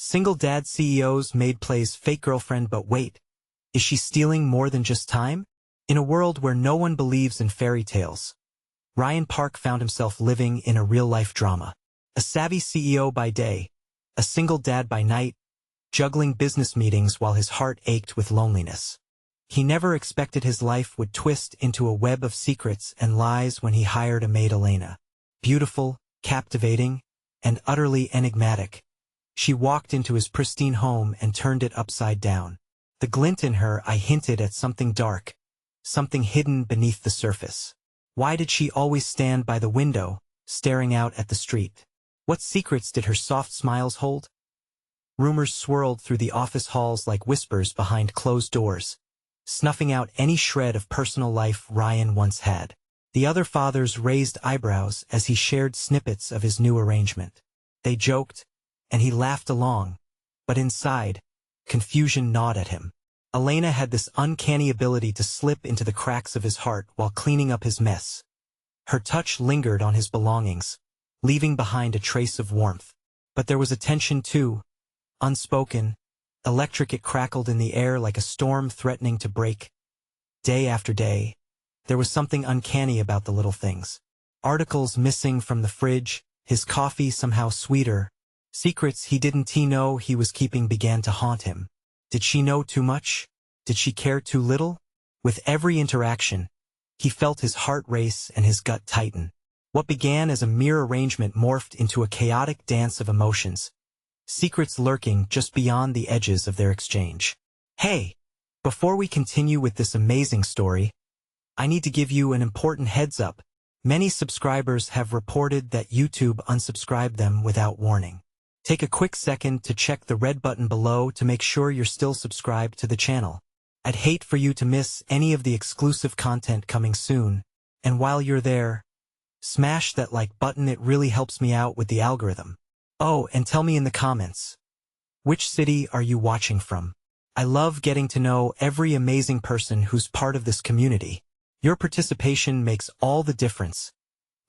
Single dad CEO's Maid plays fake girlfriend, but wait, is she stealing more than just time? In a world where no one believes in fairy tales, Ryan Park found himself living in a real-life drama. A savvy CEO by day, a single dad by night, juggling business meetings while his heart ached with loneliness. He never expected his life would twist into a web of secrets and lies when he hired a maid, Elena. Beautiful, captivating, and utterly enigmatic, she walked into his pristine home and turned it upside down. The glint in her eye hinted at something dark, something hidden beneath the surface. Why did she always stand by the window, staring out at the street? What secrets did her soft smiles hold? Rumors swirled through the office halls like whispers behind closed doors, snuffing out any shred of personal life Ryan once had. The other fathers raised eyebrows as he shared snippets of his new arrangement. They joked, and he laughed along, but inside, confusion gnawed at him. Elena had this uncanny ability to slip into the cracks of his heart while cleaning up his mess. Her touch lingered on his belongings, leaving behind a trace of warmth. But there was a tension too, unspoken, electric. It crackled in the air like a storm threatening to break. Day after day, there was something uncanny about the little things. Articles missing from the fridge, his coffee somehow sweeter. Secrets he didn't know he was keeping began to haunt him. Did she know too much? Did she care too little? With every interaction, he felt his heart race and his gut tighten. What began as a mere arrangement morphed into a chaotic dance of emotions, secrets lurking just beyond the edges of their exchange. Hey, before we continue with this amazing story, I need to give you an important heads up. Many subscribers have reported that YouTube unsubscribed them without warning. Take a quick second to check the red button below to make sure you're still subscribed to the channel. I'd hate for you to miss any of the exclusive content coming soon, and while you're there, smash that like button. It really helps me out with the algorithm. Oh, and tell me in the comments, which city are you watching from? I love getting to know every amazing person who's part of this community. Your participation makes all the difference.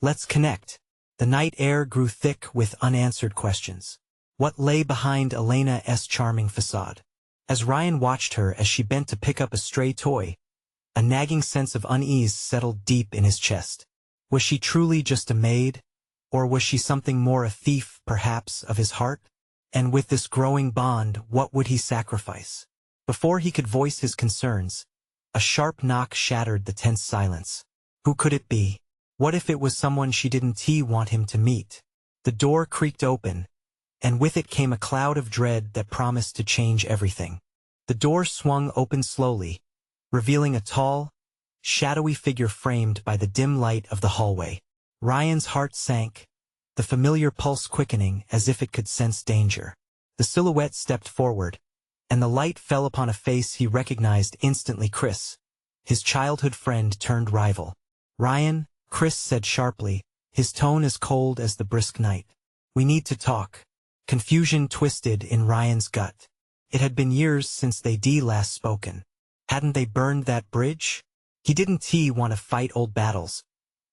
Let's connect. The night air grew thick with unanswered questions. What lay behind Elena's charming facade? As Ryan watched her as she bent to pick up a stray toy, a nagging sense of unease settled deep in his chest. Was she truly just a maid? Or was she something more, a thief, perhaps, of his heart? And with this growing bond, what would he sacrifice? Before he could voice his concerns, a sharp knock shattered the tense silence. Who could it be? What if it was someone she didn't want him to meet? The door creaked open, and with it came a cloud of dread that promised to change everything. The door swung open slowly, revealing a tall, shadowy figure framed by the dim light of the hallway. Ryan's heart sank, the familiar pulse quickening as if it could sense danger. The silhouette stepped forward, and the light fell upon a face he recognized instantly. Chris, his childhood friend turned rival. "Ryan," Chris said sharply, his tone as cold as the brisk night. "We need to talk." Confusion twisted in Ryan's gut. It had been years since they'd last spoken. Hadn't they burned that bridge? He didn't want to fight old battles,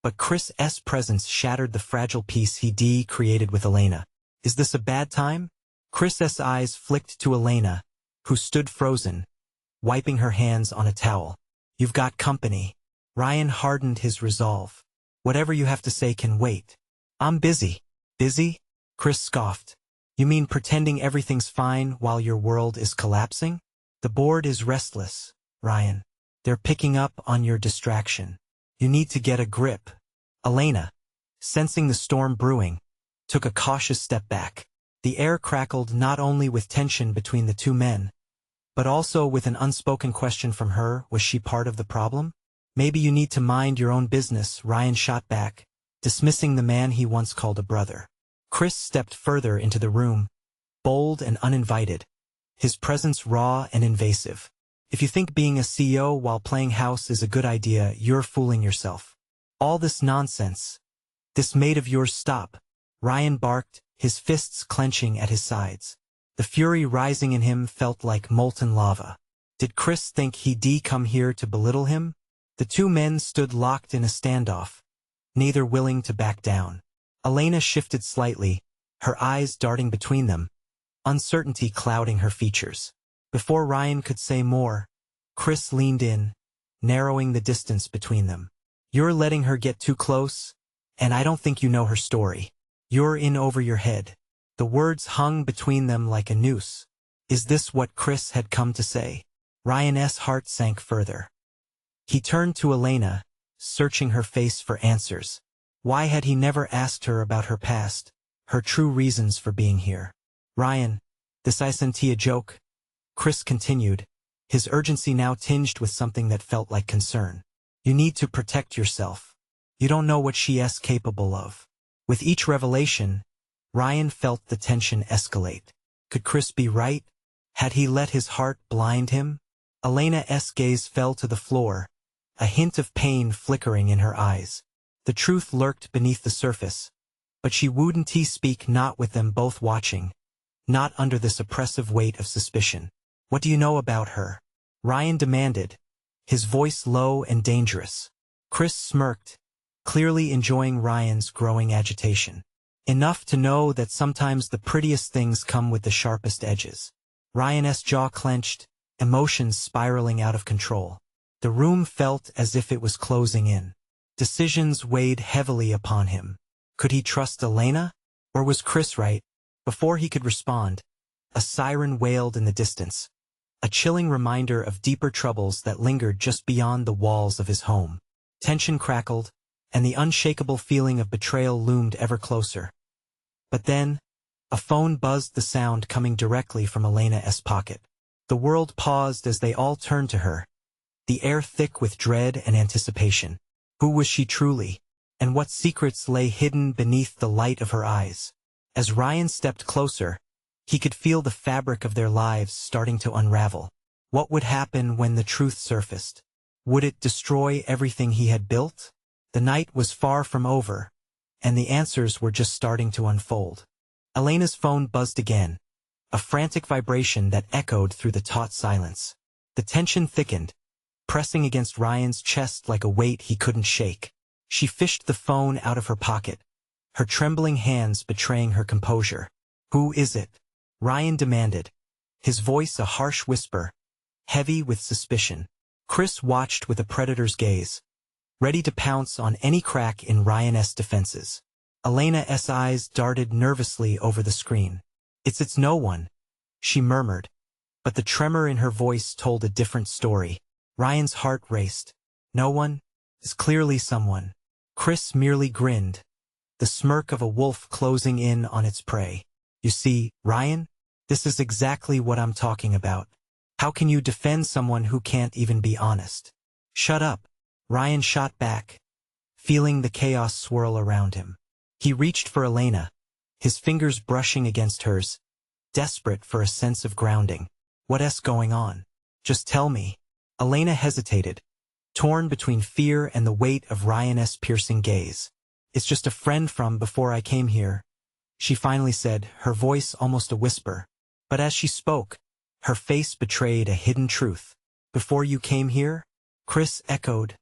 but Chris's presence shattered the fragile peace he'd created with Elena. Is this a bad time? Chris's eyes flicked to Elena, who stood frozen, wiping her hands on a towel. "You've got company." Ryan hardened his resolve. "Whatever you have to say can wait." "I'm busy." "Busy?" Chris scoffed. "You mean pretending everything's fine while your world is collapsing?" "The board is restless, Ryan. They're picking up on your distraction. You need to get a grip." Elena, sensing the storm brewing, took a cautious step back. The air crackled not only with tension between the two men, but also with an unspoken question from her. Was she part of the problem? "Maybe you need to mind your own business," Ryan shot back, dismissing the man he once called a brother. Chris stepped further into the room, bold and uninvited, his presence raw and invasive. "If you think being a CEO while playing house is a good idea, you're fooling yourself. All this nonsense, this maid of yours." "Stop," Ryan barked, his fists clenching at his sides. The fury rising in him felt like molten lava. Did Chris think he'd come here to belittle him? The two men stood locked in a standoff, neither willing to back down. Elena shifted slightly, her eyes darting between them, uncertainty clouding her features. Before Ryan could say more, Chris leaned in, narrowing the distance between them. You're letting her get too close, and I don't think you know her story. You're in over your head. The words hung between them like a noose. Is this what Chris had come to say? Ryan's heart sank further. He turned to Elena, searching her face for answers. Why had he never asked her about her past, her true reasons for being here? Ryan, this isn't a joke, Chris continued, his urgency now tinged with something that felt like concern. You need to protect yourself. You don't know what she's capable of. With each revelation, Ryan felt the tension escalate. Could Chris be right? Had he let his heart blind him? Elena's gaze fell to the floor, a hint of pain flickering in her eyes. The truth lurked beneath the surface, but she wouldn't speak, not with them both watching, not under this oppressive weight of suspicion. What do you know about her? Ryan demanded, his voice low and dangerous. Chris smirked, clearly enjoying Ryan's growing agitation. Enough to know that sometimes the prettiest things come with the sharpest edges. Ryan's jaw clenched, emotions spiraling out of control. The room felt as if it was closing in. Decisions weighed heavily upon him. Could he trust Elena? Or was Chris right? Before he could respond, a siren wailed in the distance, a chilling reminder of deeper troubles that lingered just beyond the walls of his home. Tension crackled, and the unshakable feeling of betrayal loomed ever closer. But then, a phone buzzed, the sound coming directly from Elena's pocket. The world paused as they all turned to her, the air thick with dread and anticipation. Who was she truly? And what secrets lay hidden beneath the light of her eyes? As Ryan stepped closer, he could feel the fabric of their lives starting to unravel. What would happen when the truth surfaced? Would it destroy everything he had built? The night was far from over, and the answers were just starting to unfold. Elena's phone buzzed again, a frantic vibration that echoed through the taut silence. The tension thickened, pressing against Ryan's chest like a weight he couldn't shake. She fished the phone out of her pocket, her trembling hands betraying her composure. Who is it? Ryan demanded, his voice a harsh whisper, heavy with suspicion. Chris watched with a predator's gaze, ready to pounce on any crack in Ryan's defenses. Elena's eyes darted nervously over the screen. It's no one, she murmured, but the tremor in her voice told a different story. Ryan's heart raced. No one? Is clearly someone. Chris merely grinned, the smirk of a wolf closing in on its prey. You see, Ryan? This is exactly what I'm talking about. How can you defend someone who can't even be honest? Shut up, Ryan shot back, feeling the chaos swirl around him. He reached for Elena, his fingers brushing against hers, desperate for a sense of grounding. What's going on? Just tell me. Elena hesitated, torn between fear and the weight of Ryan's piercing gaze. It's just a friend from before I came here, she finally said, her voice almost a whisper. But as she spoke, her face betrayed a hidden truth. Before you came here? Chris echoed,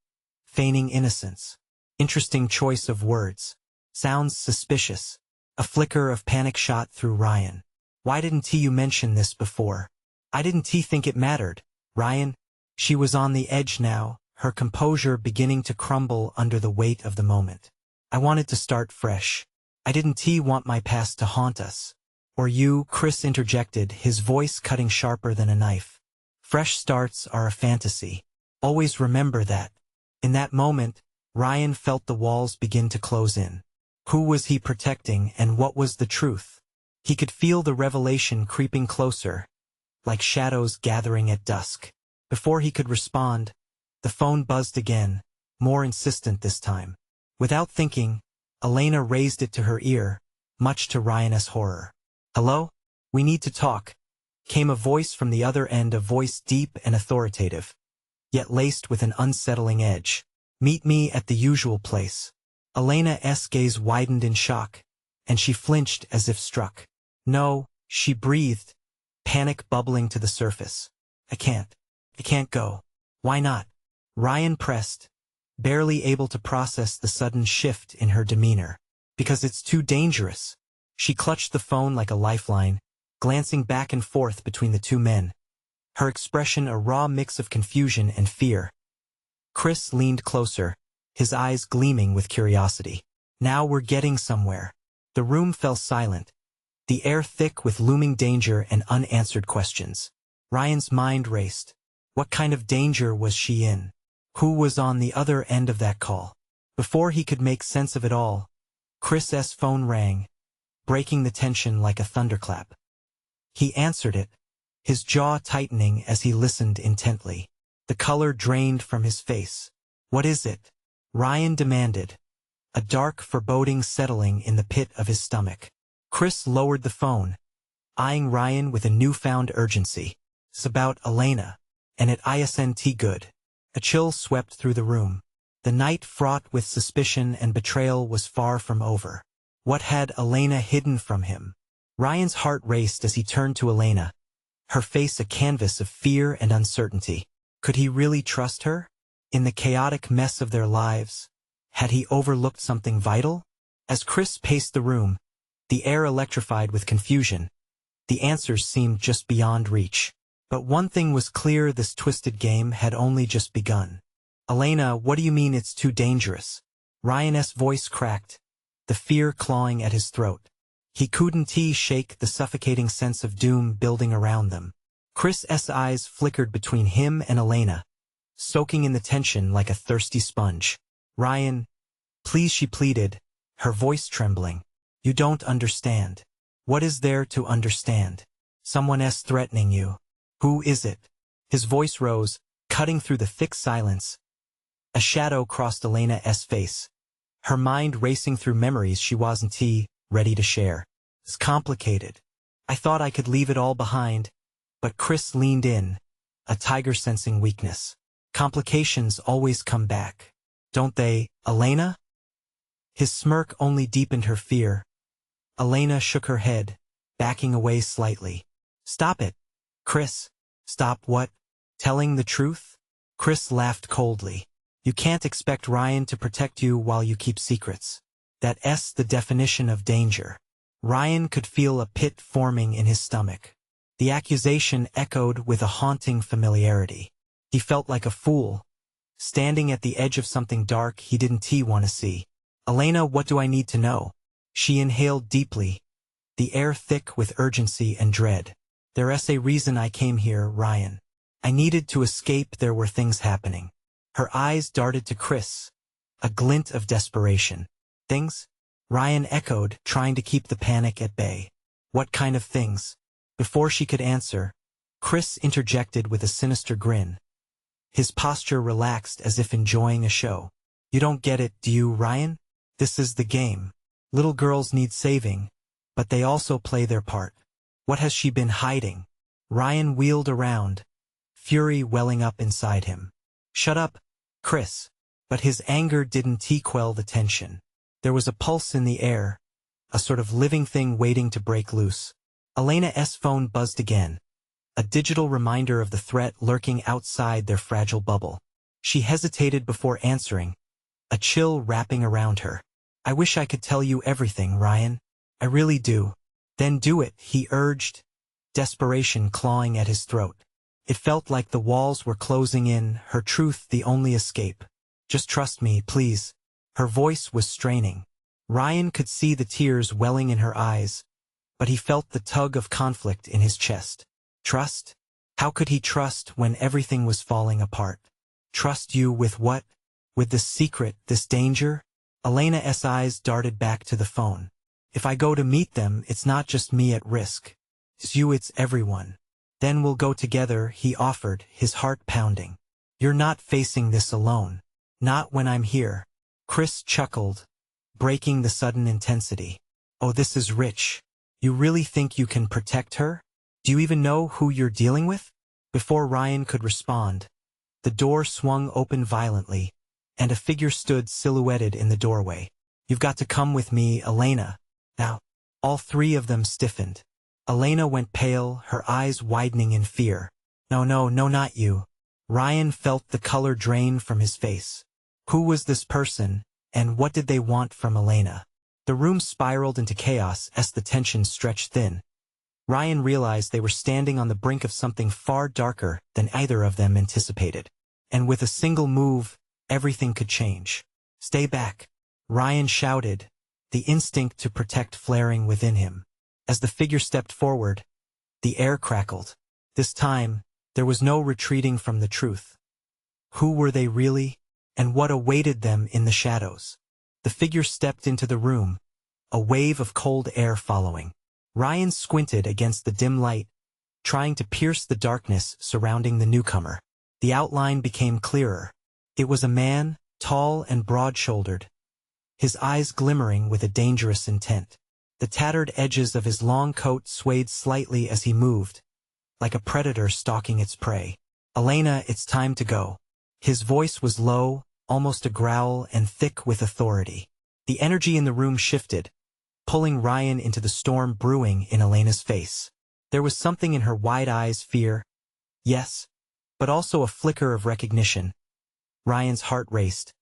feigning innocence. Interesting choice of words. Sounds suspicious. A flicker of panic shot through Ryan. Why didn't you mention this before? I didn't think it mattered, Ryan. She was on the edge now, her composure beginning to crumble under the weight of the moment. I wanted to start fresh. I didn't want my past to haunt us. Or you, Chris interjected, his voice cutting sharper than a knife. Fresh starts are a fantasy. Always remember that. In that moment, Ryan felt the walls begin to close in. Who was he protecting, and what was the truth? He could feel the revelation creeping closer, like shadows gathering at dusk. Before he could respond, the phone buzzed again, more insistent this time. Without thinking, Elena raised it to her ear, much to Ryan's horror. Hello? We need to talk, came a voice from the other end, a voice deep and authoritative, yet laced with an unsettling edge. Meet me at the usual place. Elena's gaze widened in shock, and she flinched as if struck. No, she breathed, panic bubbling to the surface. I can't go. Why not? Ryan pressed, barely able to process the sudden shift in her demeanor. Because it's too dangerous. She clutched the phone like a lifeline, glancing back and forth between the two men, her expression a raw mix of confusion and fear. Chris leaned closer, his eyes gleaming with curiosity. Now we're getting somewhere. The room fell silent, the air thick with looming danger and unanswered questions. Ryan's mind raced. What kind of danger was she in? Who was on the other end of that call? Before he could make sense of it all, Chris's phone rang, breaking the tension like a thunderclap. He answered it, his jaw tightening as he listened intently. The color drained from his face. What is it? Ryan demanded, a dark foreboding settling in the pit of his stomach. Chris lowered the phone, eyeing Ryan with a newfound urgency. It's about Elena, and it isn't good. A chill swept through the room. The night fraught with suspicion and betrayal was far from over. What had Elena hidden from him? Ryan's heart raced as he turned to Elena, her face a canvas of fear and uncertainty. Could he really trust her? In the chaotic mess of their lives, had he overlooked something vital? As Chris paced the room, the air electrified with confusion, the answers seemed just beyond reach. But one thing was clear: this twisted game had only just begun. Elena, what do you mean it's too dangerous? Ryan's voice cracked, the fear clawing at his throat. He couldn't shake the suffocating sense of doom building around them. Chris's eyes flickered between him and Elena, soaking in the tension like a thirsty sponge. Ryan, please, she pleaded, her voice trembling. You don't understand. What is there to understand? Someone's threatening you. Who is it? His voice rose, cutting through the thick silence. A shadow crossed Elena's face, her mind racing through memories she wasn't ready to share. It's complicated. I thought I could leave it all behind, but Chris leaned in, a tiger sensing weakness. Complications always come back, don't they, Elena? His smirk only deepened her fear. Elena shook her head, backing away slightly. Stop it, Chris. Stop what? Telling the truth? Chris laughed coldly. You can't expect Ryan to protect you while you keep secrets. That's the definition of danger. Ryan could feel a pit forming in his stomach. The accusation echoed with a haunting familiarity. He felt like a fool, standing at the edge of something dark he didn't want to see. Elena, what do I need to know? She inhaled deeply, the air thick with urgency and dread. There's a reason I came here, Ryan. I needed to escape. There were things happening. Her eyes darted to Chris, a glint of desperation. Things? Ryan echoed, trying to keep the panic at bay. What kind of things? Before she could answer, Chris interjected with a sinister grin. His posture relaxed as if enjoying a show. You don't get it, do you, Ryan? This is the game. Little girls need saving, but they also play their part. What has she been hiding? Ryan wheeled around, fury welling up inside him. Shut up, Chris. But his anger didn't quell the tension. There was a pulse in the air, a sort of living thing waiting to break loose. Elena's phone buzzed again, a digital reminder of the threat lurking outside their fragile bubble. She hesitated before answering, a chill wrapping around her. I wish I could tell you everything, Ryan. I really do. Then do it, he urged, desperation clawing at his throat. It felt like the walls were closing in, her truth the only escape. Just trust me, please. Her voice was straining. Ryan could see the tears welling in her eyes, but he felt the tug of conflict in his chest. Trust? How could he trust when everything was falling apart? Trust you with what? With this secret, this danger? Elena's eyes darted back to the phone. If I go to meet them, it's not just me at risk. It's you, it's everyone. Then we'll go together, he offered, his heart pounding. You're not facing this alone. Not when I'm here. Chris chuckled, breaking the sudden intensity. Oh, this is rich. You really think you can protect her? Do you even know who you're dealing with? Before Ryan could respond, the door swung open violently, and a figure stood silhouetted in the doorway. You've got to come with me, Elena. Now, all three of them stiffened. Elena went pale, her eyes widening in fear. No, not you. Ryan felt the color drain from his face. Who was this person, and what did they want from Elena? The room spiraled into chaos as the tension stretched thin. Ryan realized they were standing on the brink of something far darker than either of them anticipated. And with a single move, everything could change. "Stay back," Ryan shouted, the instinct to protect flaring within him. As the figure stepped forward, the air crackled. This time, there was no retreating from the truth. Who were they really, and what awaited them in the shadows? The figure stepped into the room, a wave of cold air following. Ryan squinted against the dim light, trying to pierce the darkness surrounding the newcomer. The outline became clearer. It was a man, tall and broad-shouldered, his eyes glimmering with a dangerous intent. The tattered edges of his long coat swayed slightly as he moved, like a predator stalking its prey. "Elena, it's time to go." His voice was low, almost a growl, and thick with authority. The energy in the room shifted, pulling Ryan into the storm brewing in Elena's face. There was something in her wide eyes, fear, yes, but also a flicker of recognition. Ryan's heart raced,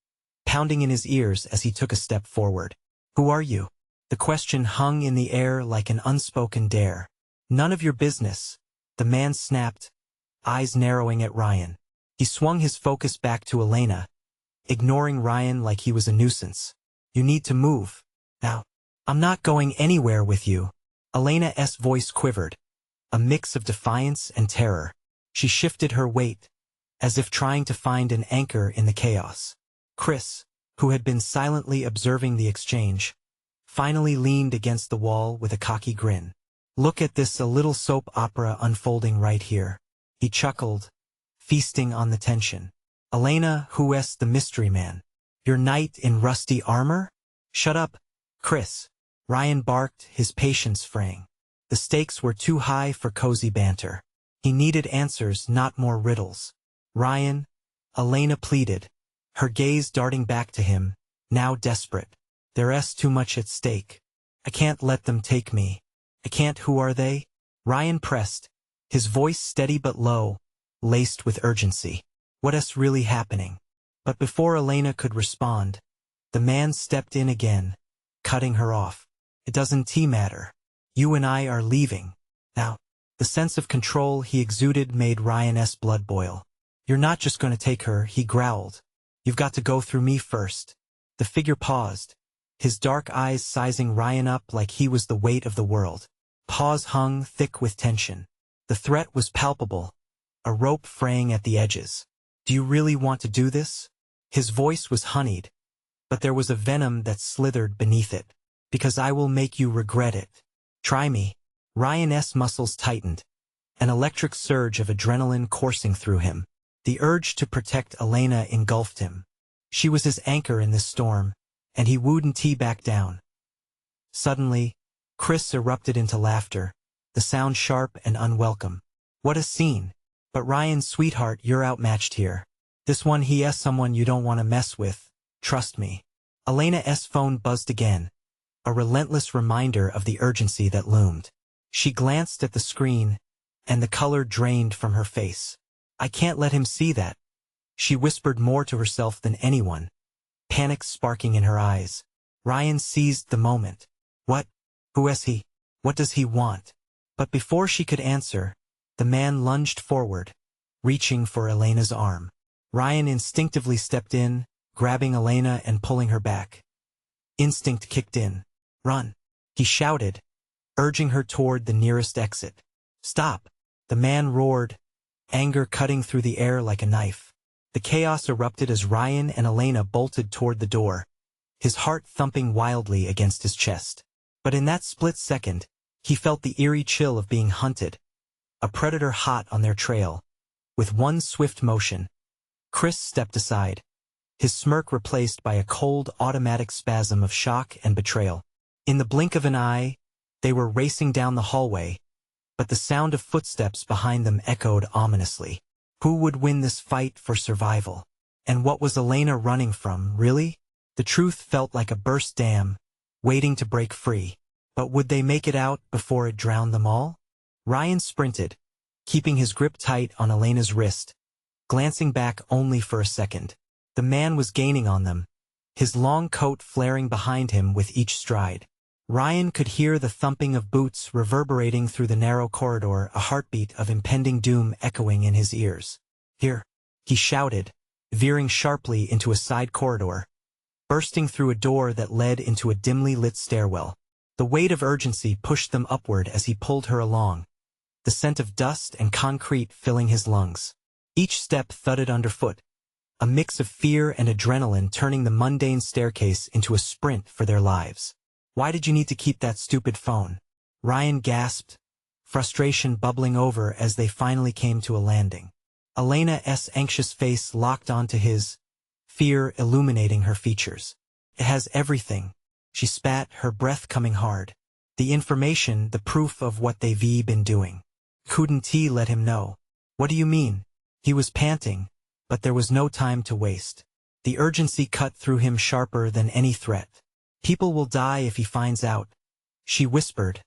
pounding in his ears as he took a step forward. "Who are you?" The question hung in the air like an unspoken dare. "None of your business," the man snapped, eyes narrowing at Ryan. He swung his focus back to Elena, ignoring Ryan like he was a nuisance. "You need to move. Now." "I'm not going anywhere with you." Elena's voice quivered, a mix of defiance and terror. She shifted her weight, as if trying to find an anchor in the chaos. Chris, who had been silently observing the exchange, finally leaned against the wall with a cocky grin. "Look at this, a little soap opera unfolding right here." He chuckled, feasting on the tension. "Elena, who's the mystery man? Your knight in rusty armor?" "Shut up, Chris," Ryan barked, his patience fraying. The stakes were too high for cozy banter. He needed answers, not more riddles. "Ryan," Elena pleaded, her gaze darting back to him, now desperate. "There's too much at stake. I can't let them take me. I can't." "Who are they?" Ryan pressed, his voice steady but low, laced with urgency. "What's really happening?" But before Elena could respond, the man stepped in again, cutting her off. "It doesn't matter. You and I are leaving. Now." The sense of control he exuded made Ryan's blood boil. "You're not just going to take her," he growled. "You've got to go through me first." The figure paused, his dark eyes sizing Ryan up like he was the weight of the world. Paws hung thick with tension. The threat was palpable, a rope fraying at the edges. "Do you really want to do this?" His voice was honeyed, but there was a venom that slithered beneath it. "Because I will make you regret it. Try me." Ryan's muscles tightened, an electric surge of adrenaline coursing through him. The urge to protect Elena engulfed him. She was his anchor in this storm, and he wouldn't back down. Suddenly, Chris erupted into laughter, the sound sharp and unwelcome. "What a scene. But Ryan, sweetheart, you're outmatched here. This one, he's someone you don't want to mess with. Trust me." Elena's phone buzzed again, a relentless reminder of the urgency that loomed. She glanced at the screen, and the color drained from her face. "I can't let him see that," she whispered more to herself than anyone, panic sparking in her eyes. Ryan seized the moment. "What? Who is he? What does he want?" But before she could answer, the man lunged forward, reaching for Elena's arm. Ryan instinctively stepped in, grabbing Elena and pulling her back. Instinct kicked in. "Run," he shouted, urging her toward the nearest exit. "Stop," the man roared, anger cutting through the air like a knife. The chaos erupted as Ryan and Elena bolted toward the door, his heart thumping wildly against his chest. But in that split second, he felt the eerie chill of being hunted, a predator hot on their trail. With one swift motion, Chris stepped aside, his smirk replaced by a cold automatic spasm of shock and betrayal. In the blink of an eye, they were racing down the hallway, but the sound of footsteps behind them echoed ominously. Who would win this fight for survival? And what was Elena running from, really? The truth felt like a burst dam, waiting to break free. But would they make it out before it drowned them all? Ryan sprinted, keeping his grip tight on Elena's wrist, glancing back only for a second. The man was gaining on them, his long coat flaring behind him with each stride. Ryan could hear the thumping of boots reverberating through the narrow corridor, a heartbeat of impending doom echoing in his ears. "Here!" he shouted, veering sharply into a side corridor, bursting through a door that led into a dimly lit stairwell. The weight of urgency pushed them upward as he pulled her along, the scent of dust and concrete filling his lungs. Each step thudded underfoot, a mix of fear and adrenaline turning the mundane staircase into a sprint for their lives. "Why did you need to keep that stupid phone?" Ryan gasped, frustration bubbling over as they finally came to a landing. Elena's anxious face locked onto his, fear illuminating her features. "It has everything," she spat, her breath coming hard. "The information, the proof of what they've been doing." Couldn't he let him know? "What do you mean?" He was panting, but there was no time to waste. The urgency cut through him sharper than any threat. "People will die if he finds out," she whispered,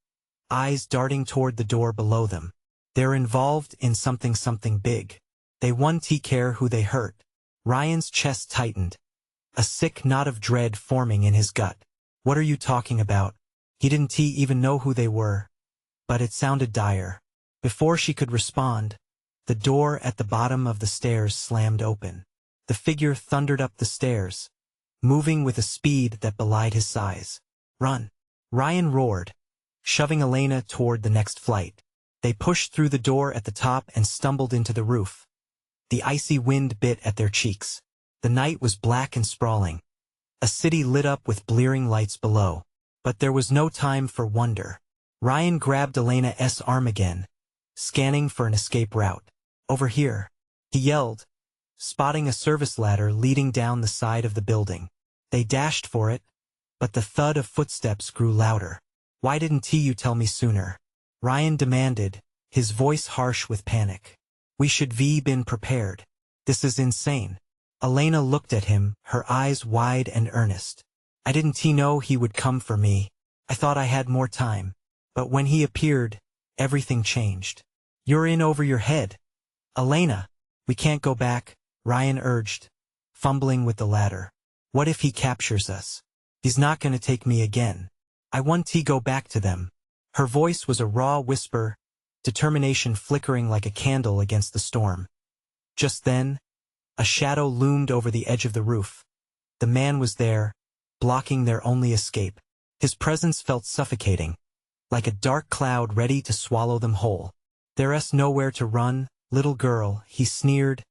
eyes darting toward the door below them. "They're involved in something big. They won't care who they hurt." Ryan's chest tightened, a sick knot of dread forming in his gut. "What are you talking about?" He didn't even know who they were, but it sounded dire. Before she could respond, the door at the bottom of the stairs slammed open. The figure thundered up the stairs, moving with a speed that belied his size. "Run!" Ryan roared, shoving Elena toward the next flight. They pushed through the door at the top and stumbled into the roof. The icy wind bit at their cheeks. The night was black and sprawling, a city lit up with blearing lights below. But there was no time for wonder. Ryan grabbed Elena's arm again, scanning for an escape route. "Over here," he yelled, spotting a service ladder leading down the side of the building. They dashed for it, but the thud of footsteps grew louder. "Why didn't you tell me sooner?" Ryan demanded, his voice harsh with panic. "We should have been prepared. This is insane." Elena looked at him, her eyes wide and earnest. "I didn't know he would come for me. I thought I had more time. But when he appeared, everything changed." "You're in over your head." "Elena, we can't go back," Ryan urged, fumbling with the ladder. "What if he captures us? He's not going to take me again. I want to go back to them." Her voice was a raw whisper, determination flickering like a candle against the storm. Just then, a shadow loomed over the edge of the roof. The man was there, blocking their only escape. His presence felt suffocating, like a dark cloud ready to swallow them whole. "There's nowhere to run, little girl," he sneered,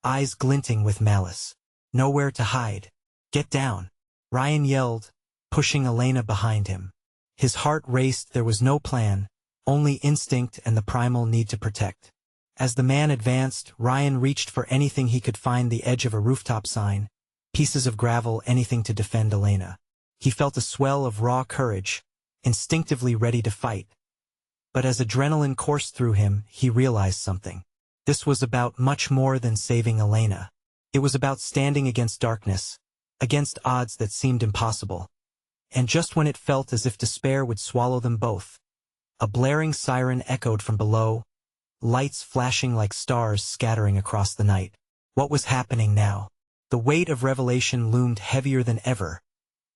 eyes glinting with malice. "Nowhere to hide. Get down." Ryan yelled, pushing Elena behind him. His heart raced. There was no plan, only instinct and the primal need to protect. As the man advanced, Ryan reached for anything he could find, the edge of a rooftop sign, pieces of gravel, anything to defend Elena. He felt a swell of raw courage, instinctively ready to fight. But as adrenaline coursed through him, he realized something. This was about much more than saving Elena. It was about standing against darkness, against odds that seemed impossible. And just when it felt as if despair would swallow them both, a blaring siren echoed from below, lights flashing like stars scattering across the night. What was happening now? The weight of revelation loomed heavier than ever,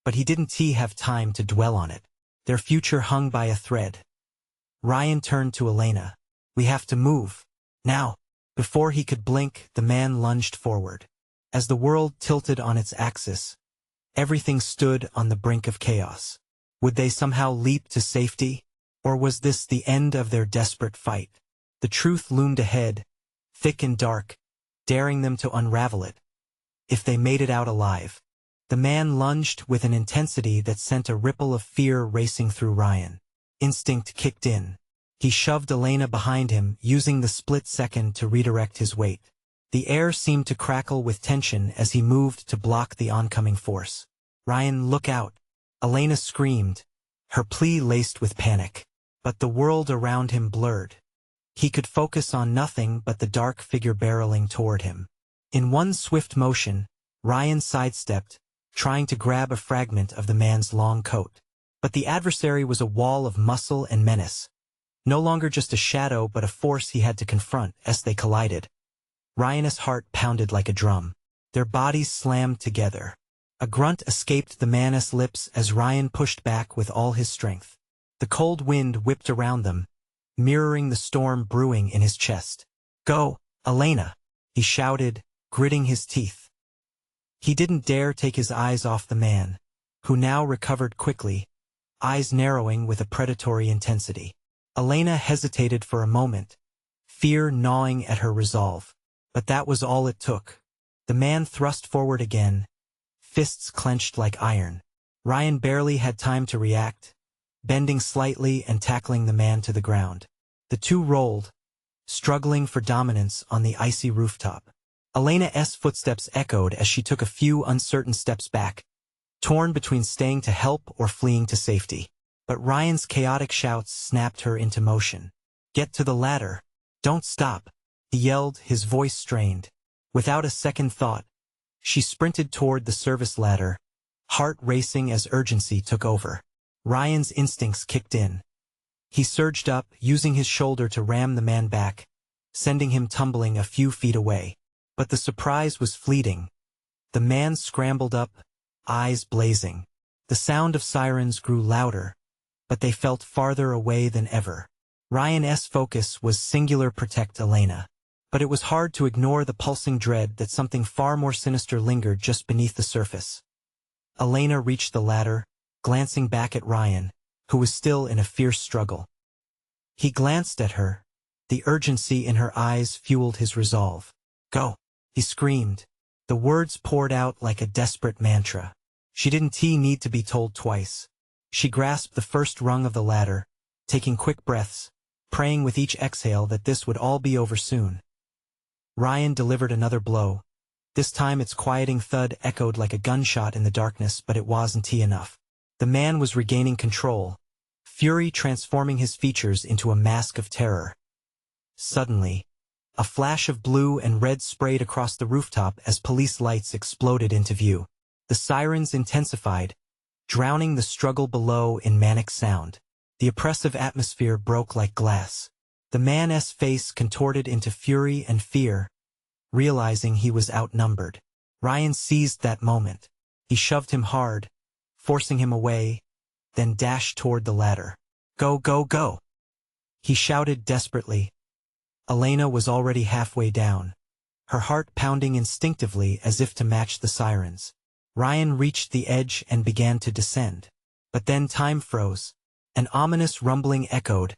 but he didn't have time to dwell on it. Their future hung by a thread. Ryan turned to Elena. "We have to move. Now." Before he could blink, the man lunged forward. As the world tilted on its axis, everything stood on the brink of chaos. Would they somehow leap to safety? Or was this the end of their desperate fight? The truth loomed ahead, thick and dark, daring them to unravel it. If they made it out alive. The man lunged with an intensity that sent a ripple of fear racing through Ryan. Instinct kicked in. He shoved Elena behind him, using the split second to redirect his weight. The air seemed to crackle with tension as he moved to block the oncoming force. "Ryan, look out!" Elena screamed, her plea laced with panic. But the world around him blurred. He could focus on nothing but the dark figure barreling toward him. In one swift motion, Ryan sidestepped, trying to grab a fragment of the man's long coat. But the adversary was a wall of muscle and menace. No longer just a shadow, but a force he had to confront. As they collided, Ryan's heart pounded like a drum. Their bodies slammed together, A grunt escaped the man's lips as Ryan pushed back with all his strength. The cold wind whipped around them, mirroring the storm brewing in his chest. "Go, Elena!" he shouted, gritting his teeth. He didn't dare take his eyes off the man, who now recovered quickly, eyes narrowing with a predatory intensity. Elena hesitated for a moment, fear gnawing at her resolve. But that was all it took. The man thrust forward again, fists clenched like iron. Ryan barely had time to react, bending slightly and tackling the man to the ground. The two rolled, struggling for dominance on the icy rooftop. Elena's footsteps echoed as she took a few uncertain steps back, torn between staying to help or fleeing to safety. But Ryan's chaotic shouts snapped her into motion. "Get to the ladder! Don't stop!" he yelled, his voice strained. Without a second thought, she sprinted toward the service ladder, heart racing as urgency took over. Ryan's instincts kicked in. He surged up, using his shoulder to ram the man back, sending him tumbling a few feet away. But the surprise was fleeting. The man scrambled up, eyes blazing. The sound of sirens grew louder, but they felt farther away than ever. Ryan's focus was singular: protect Elena. But it was hard to ignore the pulsing dread that something far more sinister lingered just beneath the surface. Elena reached the ladder, glancing back at Ryan, who was still in a fierce struggle. He glanced at her. The urgency in her eyes fueled his resolve. "Go!" he screamed. The words poured out like a desperate mantra. She didn't need to be told twice. She grasped the first rung of the ladder, taking quick breaths, praying with each exhale that this would all be over soon. Ryan delivered another blow. This time its quieting thud echoed like a gunshot in the darkness, but it wasn't enough. The man was regaining control, fury transforming his features into a mask of terror. Suddenly, a flash of blue and red sprayed across the rooftop as police lights exploded into view. The sirens intensified, drowning the struggle below in manic sound. The oppressive atmosphere broke like glass. The man's face contorted into fury and fear, realizing he was outnumbered. Ryan seized that moment. He shoved him hard, forcing him away, then dashed toward the ladder. "Go, go, go!" he shouted desperately. Elena was already halfway down, her heart pounding instinctively as if to match the sirens. Ryan reached the edge and began to descend. But then time froze. An ominous rumbling echoed,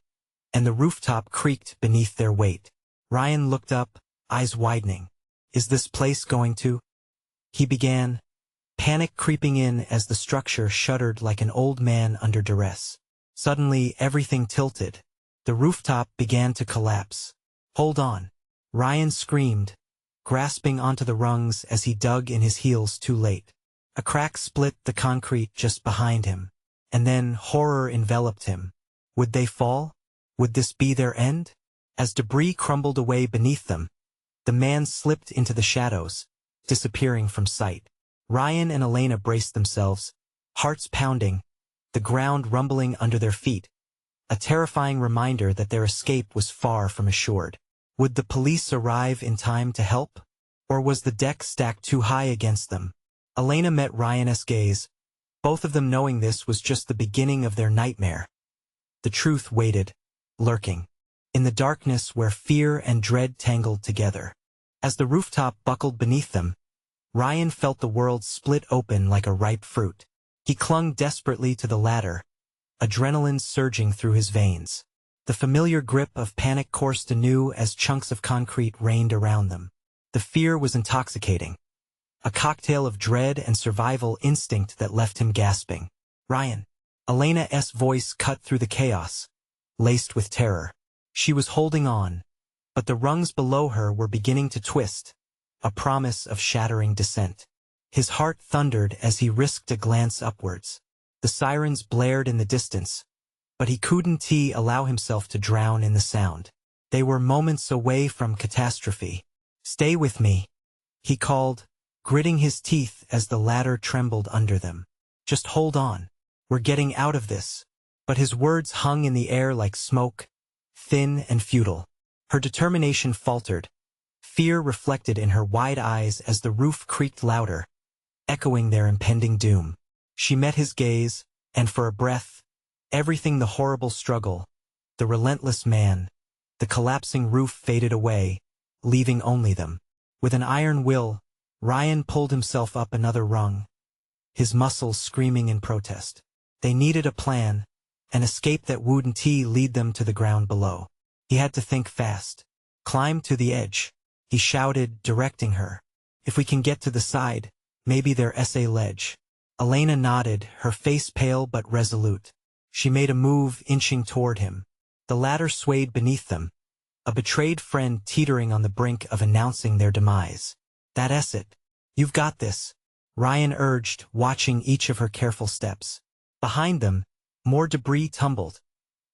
and the rooftop creaked beneath their weight. Ryan looked up, eyes widening. "Is this place going to?" he began, panic creeping in as the structure shuddered like an old man under duress. Suddenly everything tilted. The rooftop began to collapse. "Hold on!" Ryan screamed, grasping onto the rungs as he dug in his heels too late. A crack split the concrete just behind him, and then horror enveloped him. Would they fall? Would this be their end? As debris crumbled away beneath them, the man slipped into the shadows, disappearing from sight. Ryan and Elena braced themselves, hearts pounding, the ground rumbling under their feet, a terrifying reminder that their escape was far from assured. Would the police arrive in time to help? Or was the deck stacked too high against them? Elena met Ryan's gaze, both of them knowing this was just the beginning of their nightmare. The truth waited, lurking, in the darkness where fear and dread tangled together. As the rooftop buckled beneath them, Ryan felt the world split open like a ripe fruit. He clung desperately to the ladder, adrenaline surging through his veins. The familiar grip of panic coursed anew as chunks of concrete rained around them. The fear was intoxicating, a cocktail of dread and survival instinct that left him gasping. "Ryan!" Elena's voice cut through the chaos, laced with terror. She was holding on, but the rungs below her were beginning to twist, a promise of shattering descent. His heart thundered as he risked a glance upwards. The sirens blared in the distance, but he couldn't allow himself to drown in the sound. They were moments away from catastrophe. "Stay with me," he called, gritting his teeth as the ladder trembled under them. "Just hold on. We're getting out of this." But his words hung in the air like smoke, thin and futile. Her determination faltered, fear reflected in her wide eyes as the roof creaked louder, echoing their impending doom. She met his gaze, and for a breath, everything, the horrible struggle, the relentless man, the collapsing roof faded away, leaving only them. With an iron will, Ryan pulled himself up another rung, his muscles screaming in protest. They needed a plan, an escape that wouldn't lead them to the ground below. He had to think fast. Climb to the edge, he shouted, directing her. If we can get to the side, maybe there's a ledge. Elena nodded, her face pale but resolute. She made a move, inching toward him. The ladder swayed beneath them, a betrayed friend teetering on the brink of announcing their demise. That's it. You've got this, Ryan urged, watching each of her careful steps. Behind them, more debris tumbled,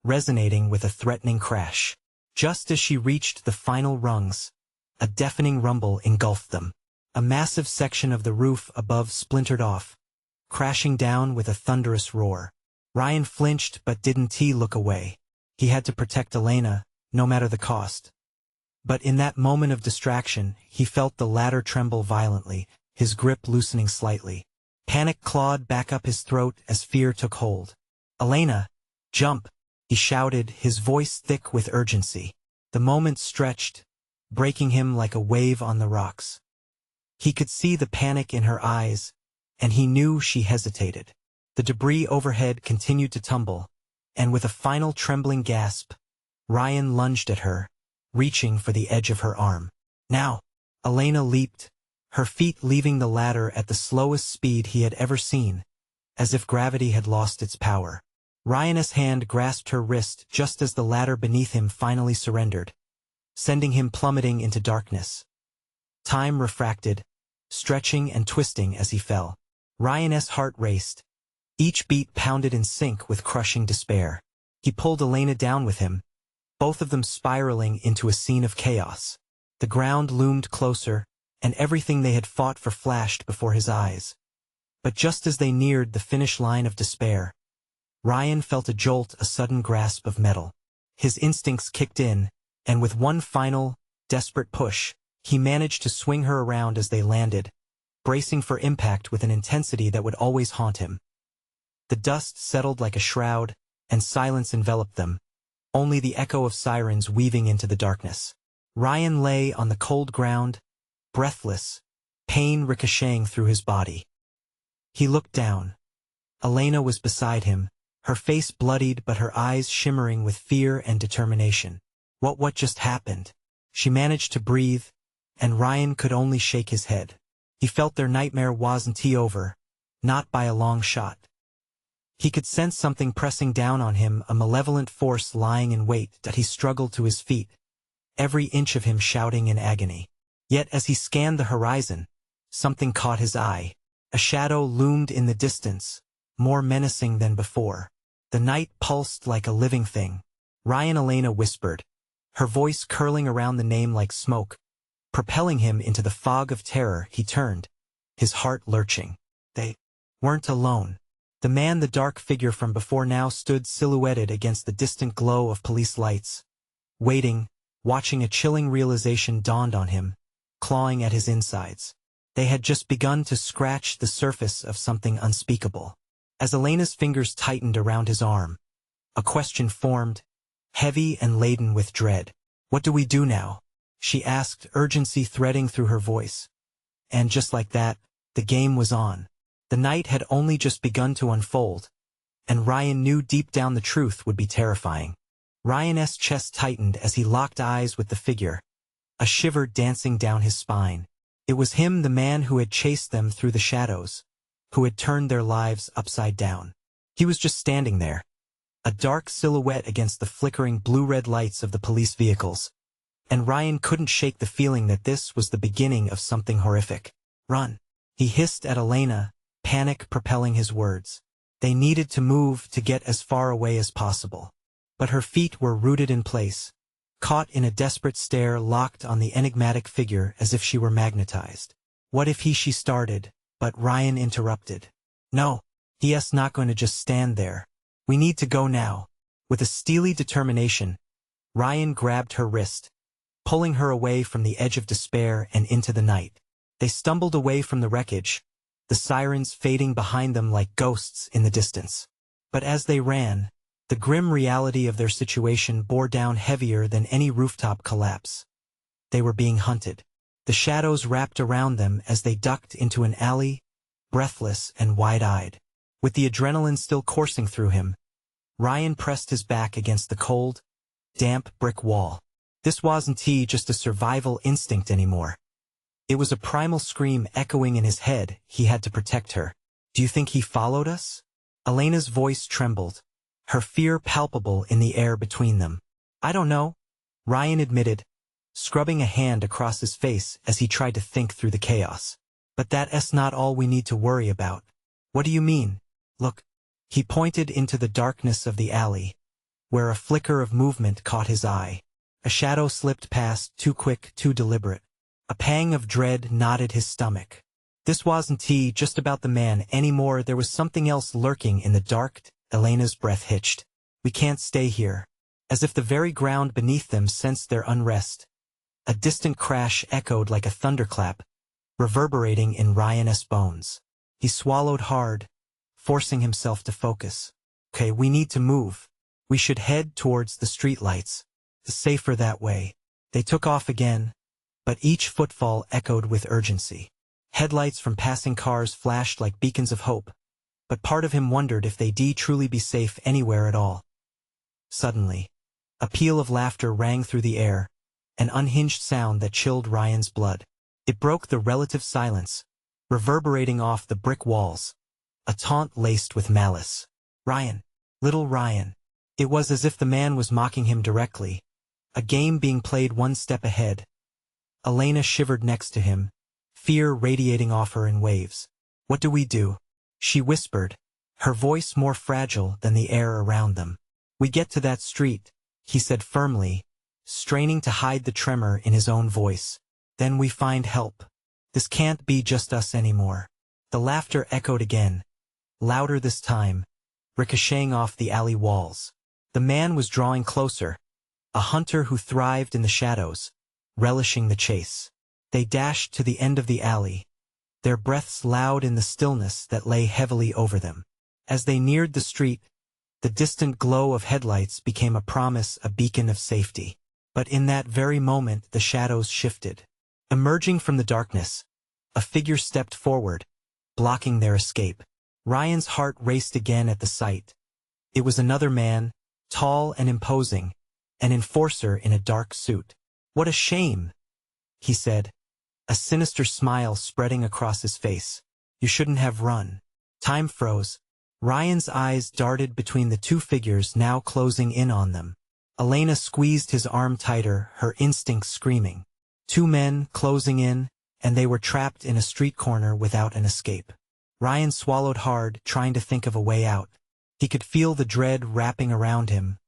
resonating with a threatening crash. Just as she reached the final rungs, a deafening rumble engulfed them. A massive section of the roof above splintered off, crashing down with a thunderous roar. Ryan flinched but didn't look away. He had to protect Elena, no matter the cost. But in that moment of distraction, he felt the ladder tremble violently, his grip loosening slightly. Panic clawed back up his throat as fear took hold. "Elena, jump!" he shouted, his voice thick with urgency. The moment stretched, breaking him like a wave on the rocks. He could see the panic in her eyes, and he knew she hesitated. The debris overhead continued to tumble, and with a final trembling gasp, Ryan lunged at her, reaching for the edge of her arm. Now! Elena leaped, her feet leaving the ladder at the slowest speed he had ever seen, as if gravity had lost its power. Ryan's hand grasped her wrist just as the ladder beneath him finally surrendered, sending him plummeting into darkness. Time refracted, stretching and twisting as he fell. Ryan's heart raced, each beat pounded in sync with crushing despair. He pulled Elena down with him, both of them spiraling into a scene of chaos. The ground loomed closer, and everything they had fought for flashed before his eyes. But just as they neared the finish line of despair, Ryan felt a jolt, a sudden grasp of metal. His instincts kicked in, and with one final, desperate push, he managed to swing her around as they landed, bracing for impact with an intensity that would always haunt him. The dust settled like a shroud, and silence enveloped them, only the echo of sirens weaving into the darkness. Ryan lay on the cold ground, breathless, pain ricocheting through his body. He looked down. Elena was beside him, her face bloodied but her eyes shimmering with fear and determination. What just happened? She managed to breathe, and Ryan could only shake his head. He felt their nightmare wasn't over, not by a long shot. He could sense something pressing down on him, a malevolent force lying in wait, that he struggled to his feet, every inch of him shouting in agony. Yet as he scanned the horizon, something caught his eye. A shadow loomed in the distance, more menacing than before. The night pulsed like a living thing. Elena whispered, her voice curling around the name like smoke, propelling him into the fog of terror. He turned, his heart lurching. They weren't alone. The man, the dark figure from before, now stood silhouetted against the distant glow of police lights. Waiting, watching. A chilling realization dawned on him, clawing at his insides. They had just begun to scratch the surface of something unspeakable. As Elena's fingers tightened around his arm, a question formed, heavy and laden with dread. "What do we do now?" she asked, urgency threading through her voice. And just like that, the game was on. The night had only just begun to unfold, and Ryan knew deep down the truth would be terrifying. Ryan's chest tightened as he locked eyes with the figure, a shiver dancing down his spine. It was him, the man who had chased them through the shadows, who had turned their lives upside down. He was just standing there, a dark silhouette against the flickering blue-red lights of the police vehicles. And Ryan couldn't shake the feeling that this was the beginning of something horrific. "Run!" he hissed at Elena, panic propelling his words. They needed to move to get as far away as possible. But her feet were rooted in place, caught in a desperate stare, locked on the enigmatic figure as if she were magnetized. "What if she started?" But Ryan interrupted. "No, he's not going to just stand there. We need to go now." With a steely determination, Ryan grabbed her wrist, pulling her away from the edge of despair and into the night. They stumbled away from the wreckage, the sirens fading behind them like ghosts in the distance. But as they ran, the grim reality of their situation bore down heavier than any rooftop collapse. They were being hunted. The shadows wrapped around them as they ducked into an alley, breathless and wide-eyed. With the adrenaline still coursing through him, Ryan pressed his back against the cold, damp brick wall. This wasn't just a survival instinct anymore. It was a primal scream echoing in his head. He had to protect her. "Do you think he followed us?" Elena's voice trembled, her fear palpable in the air between them. "I don't know," Ryan admitted, scrubbing a hand across his face as he tried to think through the chaos. "But that's not all we need to worry about." "What do you mean?" "Look." He pointed into the darkness of the alley, where a flicker of movement caught his eye. A shadow slipped past, too quick, too deliberate. A pang of dread knotted his stomach. This wasn't just about the man anymore. There was something else lurking in the dark. Elena's breath hitched. "We can't stay here." As if the very ground beneath them sensed their unrest, a distant crash echoed like a thunderclap, reverberating in Ryan's bones. He swallowed hard, forcing himself to focus. "Okay, we need to move. We should head towards the streetlights. It's safer that way." They took off again, but each footfall echoed with urgency. Headlights from passing cars flashed like beacons of hope, but part of him wondered if they'd truly be safe anywhere at all. Suddenly, a peal of laughter rang through the air, an unhinged sound that chilled Ryan's blood. It broke the relative silence, reverberating off the brick walls, a taunt laced with malice. "Ryan, little Ryan." It was as if the man was mocking him directly, a game being played one step ahead. Elena shivered next to him, fear radiating off her in waves. "What do we do?" she whispered, her voice more fragile than the air around them. "We get to that street," he said firmly, straining to hide the tremor in his own voice. "Then we find help. This can't be just us anymore." The laughter echoed again, louder this time, ricocheting off the alley walls. The man was drawing closer, a hunter who thrived in the shadows, relishing the chase. They dashed to the end of the alley, their breaths loud in the stillness that lay heavily over them. As they neared the street, the distant glow of headlights became a promise, a beacon of safety. But in that very moment the shadows shifted. Emerging from the darkness, a figure stepped forward, blocking their escape. Ryan's heart raced again at the sight. It was another man, tall and imposing, an enforcer in a dark suit. "What a shame," he said, a sinister smile spreading across his face. "You shouldn't have run." Time froze. Ryan's eyes darted between the two figures now closing in on them. Elena squeezed his arm tighter, her instincts screaming. Two men closing in, and they were trapped in a street corner without an escape. Ryan swallowed hard, trying to think of a way out. He could feel the dread wrapping around him,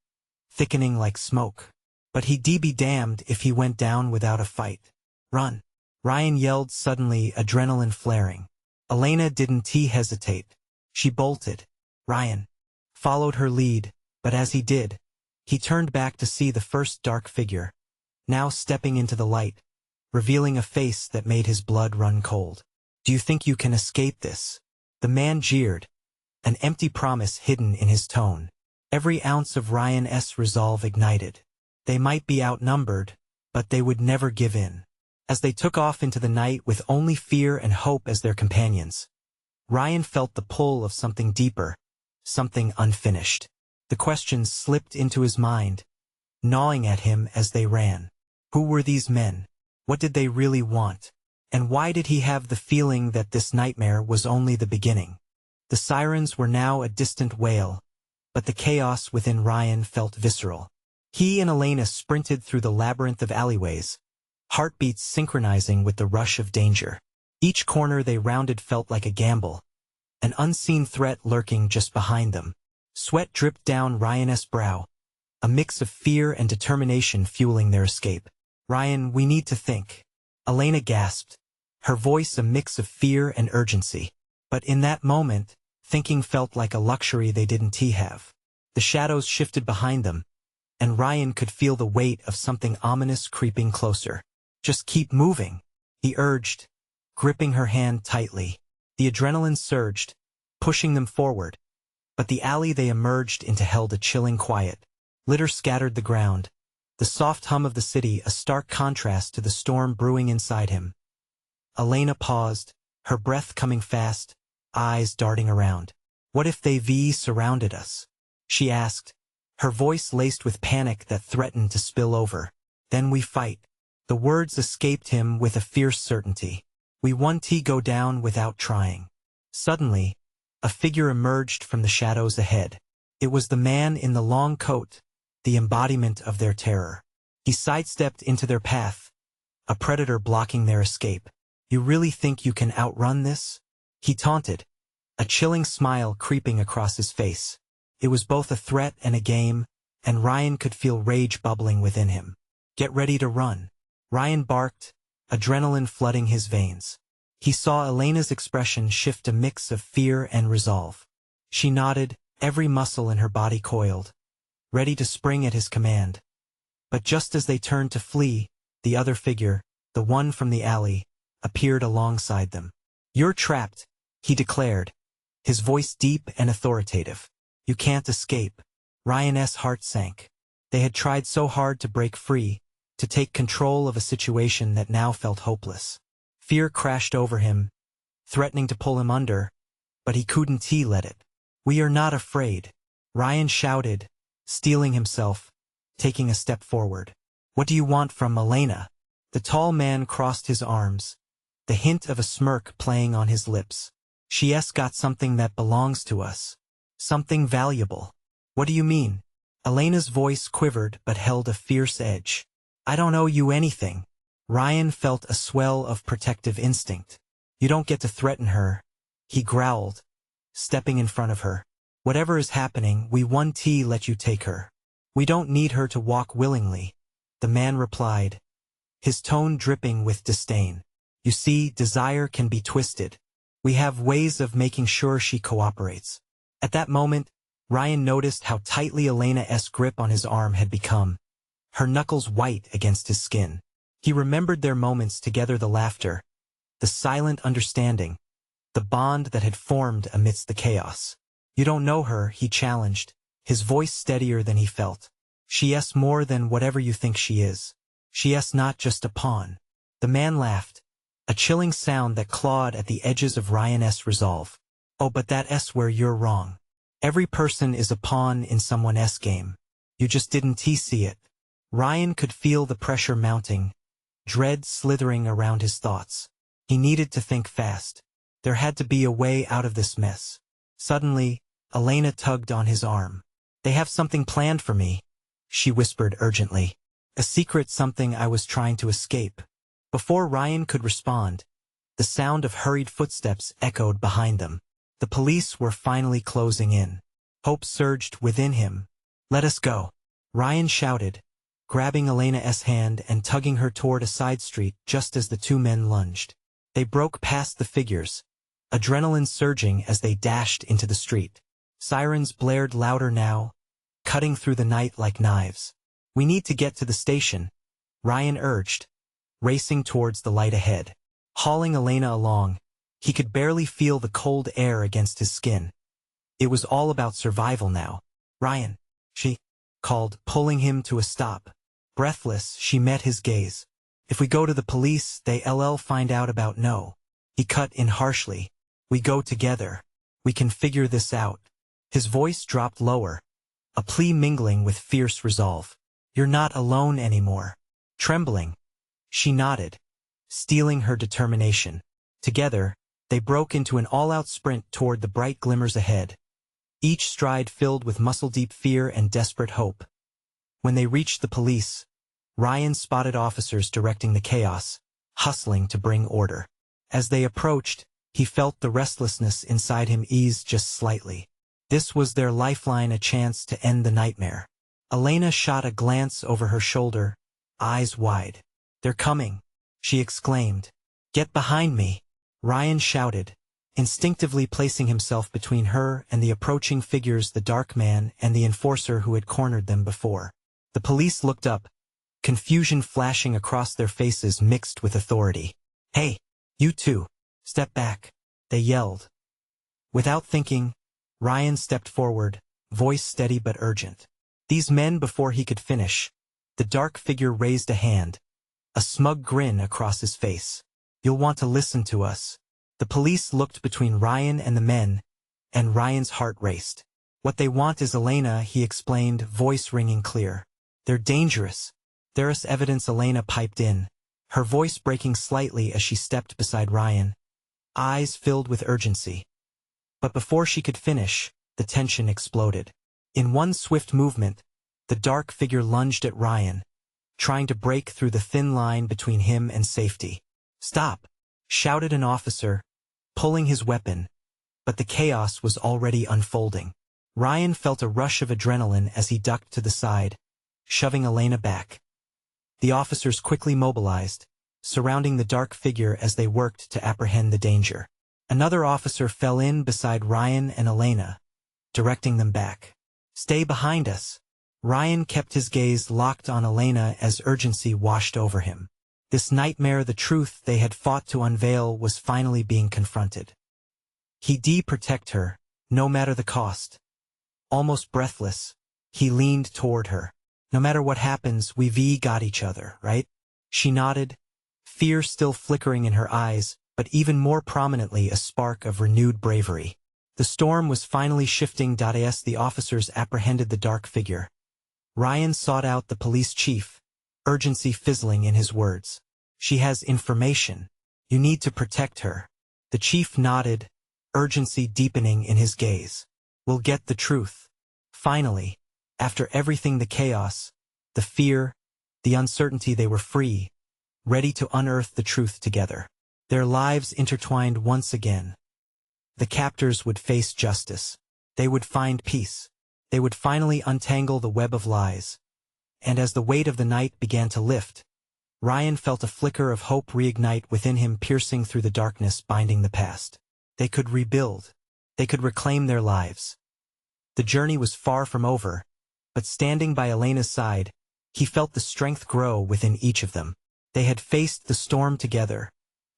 thickening like smoke. But he'd be damned if he went down without a fight. "Run!" Ryan yelled suddenly, adrenaline flaring. Elena didn't hesitate. She bolted. Ryan followed her lead, but as he did, he turned back to see the first dark figure, now stepping into the light, revealing a face that made his blood run cold. "Do you think you can escape this?" The man jeered, an empty promise hidden in his tone. Every ounce of Ryan's resolve ignited. They might be outnumbered, but they would never give in. As they took off into the night with only fear and hope as their companions, Ryan felt the pull of something deeper, something unfinished. The questions slipped into his mind, gnawing at him as they ran. Who were these men? What did they really want? And why did he have the feeling that this nightmare was only the beginning? The sirens were now a distant wail, but the chaos within Ryan felt visceral. He and Elena sprinted through the labyrinth of alleyways, heartbeats synchronizing with the rush of danger. Each corner they rounded felt like a gamble, an unseen threat lurking just behind them. Sweat dripped down Ryan's brow, a mix of fear and determination fueling their escape. "Ryan, we need to think." Elena gasped, her voice a mix of fear and urgency. But in that moment, thinking felt like a luxury they didn't have. The shadows shifted behind them, and Ryan could feel the weight of something ominous creeping closer. "Just keep moving," he urged, gripping her hand tightly. The adrenaline surged, pushing them forward. But the alley they emerged into held a chilling quiet. Litter scattered the ground, the soft hum of the city a stark contrast to the storm brewing inside him. Elena paused, her breath coming fast, eyes darting around. "What if they surrounded us?" she asked, her voice laced with panic that threatened to spill over. "Then we fight." The words escaped him with a fierce certainty. "We won't go down without trying." Suddenly, a figure emerged from the shadows ahead. It was the man in the long coat, the embodiment of their terror. He sidestepped into their path, a predator blocking their escape. "You really think you can outrun this?" he taunted, a chilling smile creeping across his face. It was both a threat and a game, and Ryan could feel rage bubbling within him. "Get ready to run," Ryan barked, adrenaline flooding his veins. He saw Elena's expression shift a mix of fear and resolve. She nodded, every muscle in her body coiled, ready to spring at his command. But just as they turned to flee, the other figure, the one from the alley, appeared alongside them. "You're trapped," he declared, his voice deep and authoritative. "You can't escape." Ryan's heart sank. They had tried so hard to break free, to take control of a situation that now felt hopeless. Fear crashed over him, threatening to pull him under, but he couldn't let it. "We are not afraid," Ryan shouted, steeling himself, taking a step forward. "What do you want from Elena?" The tall man crossed his arms, the hint of a smirk playing on his lips. "She's got something that belongs to us. Something valuable." "What do you mean?" Elena's voice quivered but held a fierce edge. "I don't owe you anything." Ryan felt a swell of protective instinct. "You don't get to threaten her," he growled, stepping in front of her. "Whatever is happening, we won't let you take her." "We don't need her to walk willingly," the man replied, his tone dripping with disdain. "You see, desire can be twisted. We have ways of making sure she cooperates." At that moment, Ryan noticed how tightly Elena's grip on his arm had become, her knuckles white against his skin. He remembered their moments together, the laughter, the silent understanding, the bond that had formed amidst the chaos. "You don't know her," he challenged, his voice steadier than he felt. "She's more than whatever you think she is. She's not just a pawn." The man laughed, a chilling sound that clawed at the edges of Ryan's resolve. "Oh, but that's where you're wrong. Every person is a pawn in someone's game. You just didn't see it." Ryan could feel the pressure mounting, dread slithering around his thoughts. He needed to think fast. There had to be a way out of this mess. Suddenly, Elena tugged on his arm. "They have something planned for me," she whispered urgently. "A secret, something I was trying to escape." Before Ryan could respond, the sound of hurried footsteps echoed behind them. The police were finally closing in. Hope surged within him. "Let us go," Ryan shouted, grabbing Elena's hand and tugging her toward a side street just as the two men lunged. They broke past the figures, adrenaline surging as they dashed into the street. Sirens blared louder now, cutting through the night like knives. "We need to get to the station," Ryan urged, racing towards the light ahead. Hauling Elena along, he could barely feel the cold air against his skin. It was all about survival now. "Ryan," she called, pulling him to a stop. Breathless, she met his gaze. "If we go to the police, they'll find out about no." He cut in harshly. "We go together. We can figure this out." His voice dropped lower, a plea mingling with fierce resolve. "You're not alone anymore." Trembling, she nodded, steeling her determination. Together, they broke into an all-out sprint toward the bright glimmers ahead, each stride filled with muscle-deep fear and desperate hope. When they reached the police, Ryan spotted officers directing the chaos, hustling to bring order. As they approached, he felt the restlessness inside him ease just slightly. This was their lifeline, a chance to end the nightmare. Elena shot a glance over her shoulder, eyes wide. "They're coming," she exclaimed. "Get behind me," Ryan shouted, instinctively placing himself between her and the approaching figures, the dark man and the enforcer who had cornered them before. The police looked up, confusion flashing across their faces mixed with authority. "Hey, you two, step back," they yelled. Without thinking, Ryan stepped forward, voice steady but urgent. These men before he could finish. The dark figure raised a hand, a smug grin across his face. You'll want to listen to us. The police looked between Ryan and the men, and Ryan's heart raced. What they want is Elena, he explained, voice ringing clear. They're dangerous. There's evidence, Elena piped in, her voice breaking slightly as she stepped beside Ryan, eyes filled with urgency. But before she could finish, the tension exploded. In one swift movement, the dark figure lunged at Ryan, trying to break through the thin line between him and safety. Stop! Shouted an officer, pulling his weapon, but the chaos was already unfolding. Ryan felt a rush of adrenaline as he ducked to the side, shoving Elena back. The officers quickly mobilized, surrounding the dark figure as they worked to apprehend the danger. Another officer fell in beside Ryan and Elena, directing them back. Stay behind us. Ryan kept his gaze locked on Elena as urgency washed over him. This nightmare, the truth they had fought to unveil, was finally being confronted. He'd protect her, no matter the cost. Almost breathless, he leaned toward her. No matter what happens, we've got each other, right? She nodded, fear still flickering in her eyes, but even more prominently a spark of renewed bravery. The storm was finally shifting. As the officers apprehended the dark figure, Ryan sought out the police chief, urgency fizzling in his words. She has information. You need to protect her. The chief nodded, urgency deepening in his gaze. We'll get the truth. Finally, after everything, the chaos, the fear, the uncertainty, they were free, ready to unearth the truth together. Their lives intertwined once again. The captors would face justice. They would find peace. They would finally untangle the web of lies. And as the weight of the night began to lift, Ryan felt a flicker of hope reignite within him, piercing through the darkness binding the past. They could rebuild. They could reclaim their lives. The journey was far from over, but standing by Elena's side, he felt the strength grow within each of them. They had faced the storm together,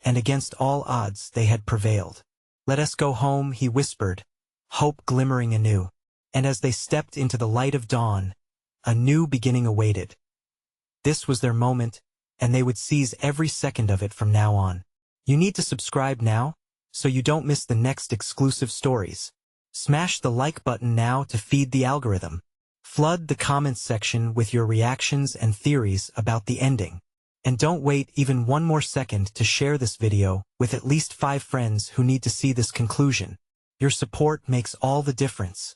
and against all odds they had prevailed. Let us go home, he whispered, hope glimmering anew. And as they stepped into the light of dawn, a new beginning awaited. This was their moment, and they would seize every second of it from now on. You need to subscribe now, so you don't miss the next exclusive stories. Smash the like button now to feed the algorithm. Flood the comments section with your reactions and theories about the ending. And don't wait even one more second to share this video with at least 5 friends who need to see this conclusion. Your support makes all the difference.